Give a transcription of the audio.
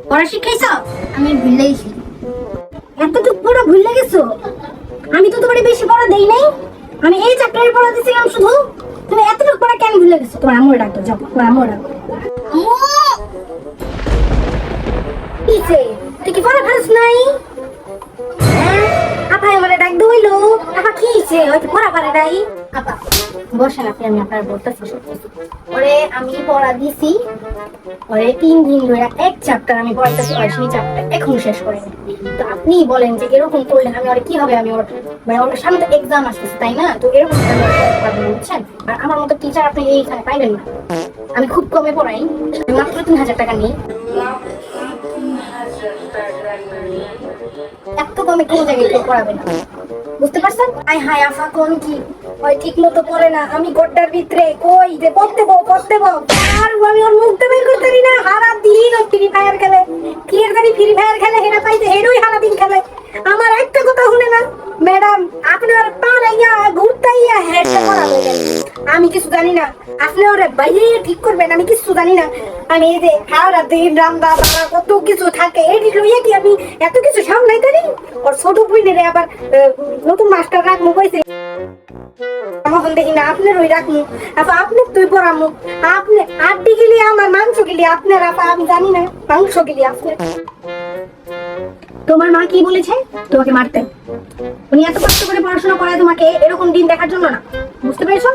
পড়া শিখাইছ? আমি ভুলে গেছি। এতটুকু পড়া ভুলে গেছো? আমি তো তোমার বেশি পড়া দেই নাই। আমি এই চ্যাপ্টারের পড়া দিছিলাম শুধু। তুমি এতটুকু পড়া কেন ভুলে গেছো? তোমার আম্মুর ডাকো, যাও তোমার আম্মুর ডাকো। কিছে? তুই কি পড়া পারিস নাই? হ্যাঁ? আপা আমার ডাক দইলো। আপা কি হইছে? হয়তো পড়া পারে নাই। আপা বসেন, আপনি আমি আপনার বলতেছি। ওরে আমি পড়া দিছি। ওরে 3 দিন ধরে এক চ্যাপ্টার আমি পড়াইতেছি, আর সেই চ্যাপ্টার এখন শেষ করিনি। তো আপনি বলেন যে এরকম করলে আমি ওর কি হবে? আমি ওর মানে ওর সামনে তো এক্সাম আসতেছে, তাই না? তো এরকম করলে আমি ওর পড়াতে পারবো না, বুঝছেন? আর আমার মতো টিচার আপনি এইখানে পাইবেন না। আমি খুব কমে পড়াই, আমি মাত্র 3000 টাকা নিই। এত কমে কোনো জায়গায় কেউ পড়াবে না, বুঝতে পারছেন? আই হাই আফা কোন কি ওই ঠিক মতো পড়ে না। আমি গোড্ডার ভিতরে কই যে পড়তে বউ আর আমি ওর মুখতে বের করতে পারি না। সারা দিন ওই ফ্রি ফায়ার খেলে, কি এর জানি ফ্রি ফায়ার খেলে, হেরা পাইছে হেডই সারা দিন খেলে। আমার একটা কথা শুনে না ম্যাডাম, আপনি ওর পাড়াইয়া ঘুরতাইয়া হেডটা করা হয়ে গেল। আমি কিছু জানি না, আপনি ওরে বাইরে ঠিক করবেন, আমি কিছু জানি না। আমি এই যে সারা দিন রান্না বান্না কত কিছু থাকে, এটি লইয়া কি আমি এত কিছু সামলাইতে পারি? ওর ছোট বইনের আবার নতুন মাস্টার রাখবো কইছে, এখন দেখি না আপনার ওই রাখবো। আচ্ছা আপনি তুই পড়ামু, আপনি আড্ডি গেলি আমার মাংস গেলি আপনার, আপা আমি জানি না মাংস গেলি আপনার। তোমার মা কি বলেছে তোমাকে মারতে? উনি এত কষ্ট করে পড়াশোনা করায় তোমাকে এরকম দিন দেখার জন্য না, বুঝতে পেরেছো?